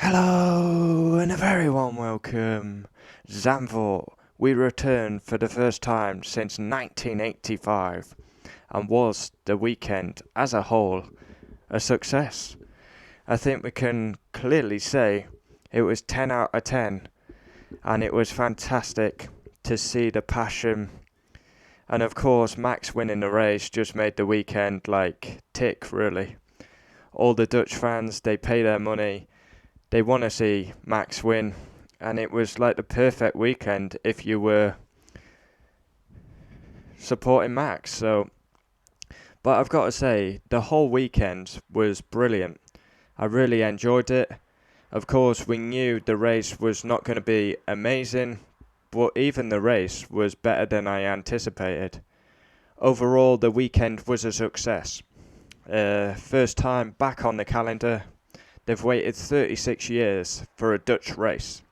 Hello and a very warm welcome. Zandvoort, we return for the first time since 1985 and was the weekend as a whole a success. I think we can clearly say it was 10 out of 10 and it was fantastic to see the passion. And of course, Max winning the race just made the weekend tick really. All the Dutch fans, they pay their money. They want to see Max win, and it was like the perfect weekend if you were supporting Max. But I've got to say, the whole weekend was brilliant. I really enjoyed it. Of course, we knew the race was not going to be amazing, but even the race was better than I anticipated. Overall, the weekend was a success. First time back on the calendar. They've waited 36 years for a Dutch race.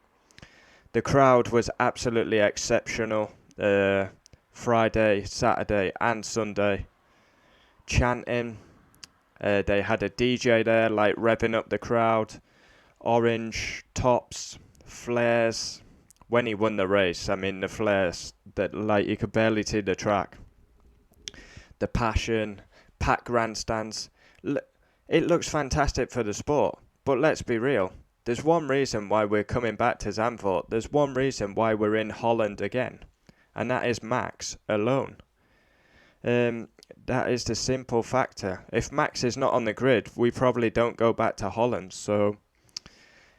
The crowd was absolutely exceptional. Friday, Saturday and Sunday. Chanting. They had a DJ there, revving up the crowd. Orange tops, flares. When he won the race, the flares, that you could barely see the track. The passion, packed grandstands. It looks fantastic for the sport, but let's be real. There's one reason why we're coming back to Zandvoort. There's one reason why we're in Holland again, and that is Max alone. That is the simple factor. If Max is not on the grid, we probably don't go back to Holland. So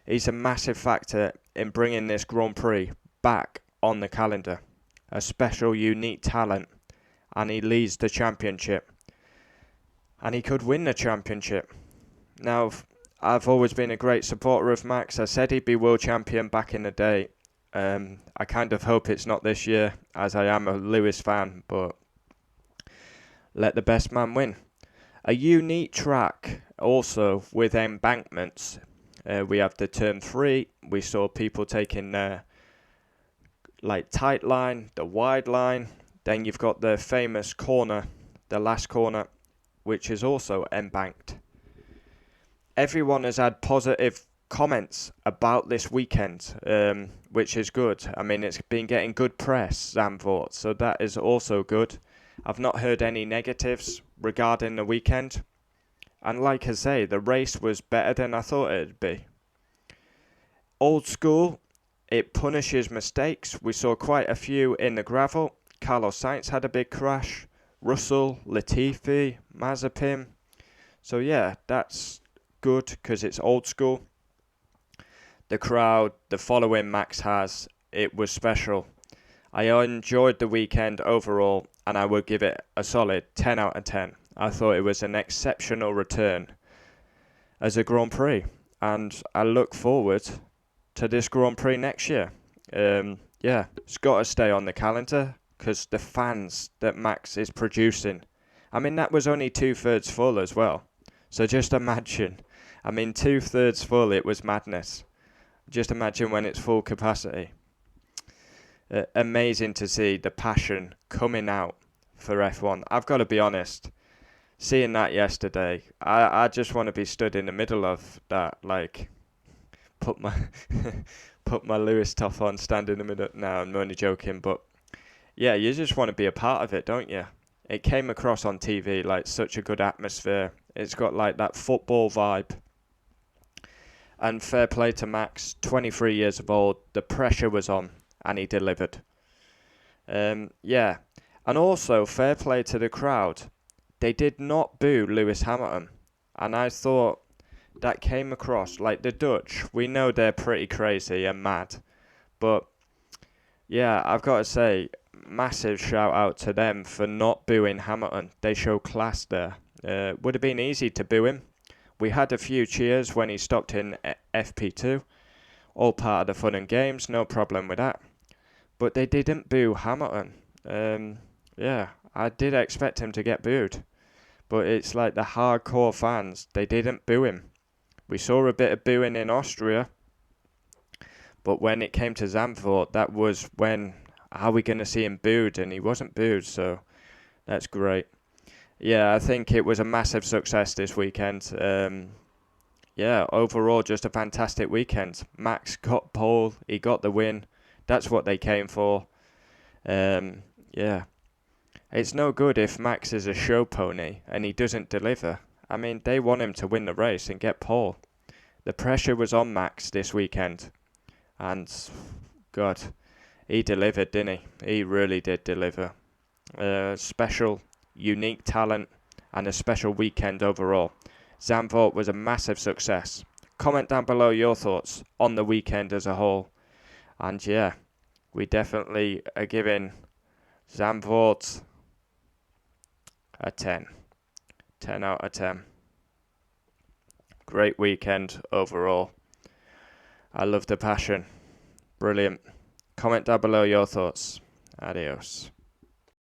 he's a massive factor in bringing this Grand Prix back on the calendar. A special, unique talent, and he leads the championship. And he could win the championship. Now, I've always been a great supporter of Max. I said he'd be world champion back in the day. I kind of hope it's not this year, as I am a Lewis fan, but let the best man win. A unique track also with embankments. We have the turn 3. We saw people taking the tight line, the wide line. Then you've got the famous corner, the last corner, which is also embanked. Everyone has had positive comments about this weekend, which is good. It's been getting good press, Zandvoort, so that is also good. I've not heard any negatives regarding the weekend. And like I say, the race was better than I thought it'd be. Old school, it punishes mistakes. We saw quite a few in the gravel. Carlos Sainz had a big crash. Russell, Latifi, Mazepin. So yeah, that's good because it's old school. The crowd, the following Max has, it was special. I enjoyed the weekend overall and I would give it a solid 10 out of 10. I thought it was an exceptional return as a Grand Prix and I look forward to this Grand Prix next year. It's got to stay on the calendar because the fans that Max is producing. That was only 2/3 full as well. So just imagine. 2/3 full, it was madness. Just imagine when it's full capacity. Amazing to see the passion coming out for F1. I've got to be honest. Seeing that yesterday, I just want to be stood in the middle of that, put my put my Lewis top on, stand in the middle. No, I'm only joking, but yeah, you just want to be a part of it, don't you? It came across on TV like such a good atmosphere. It's got that football vibe. And fair play to Max, 23 years of old. The pressure was on, and he delivered. And also fair play to the crowd. They did not boo Lewis Hamilton, and I thought that came across the Dutch. We know they're pretty crazy and mad, but yeah, I've got to say, massive shout out to them for not booing Hamilton. They show class there. Would have been easy to boo him. We had a few cheers when he stopped in FP2. All part of the fun and games, no problem with that. But they didn't boo Hamilton. I did expect him to get booed. But it's the hardcore fans, they didn't boo him. We saw a bit of booing in Austria. But when it came to Zandvoort, that was when, are we going to see him booed? And he wasn't booed, so that's great. Yeah, I think it was a massive success this weekend. yeah, overall, just a fantastic weekend. Max got pole, he got the win. That's what they came for. Yeah, it's no good if Max is a show pony and he doesn't deliver. I mean, they want him to win the race and get pole. The pressure was on Max this weekend, and God, he delivered, didn't he? He really did deliver. Special, unique talent, and a special weekend overall. Zandvoort was a massive success. Comment down below your thoughts on the weekend as a whole. And yeah, we definitely are giving Zandvoort a 10. 10 out of 10. Great weekend overall. I love the passion. Brilliant. Comment down below your thoughts. Adios.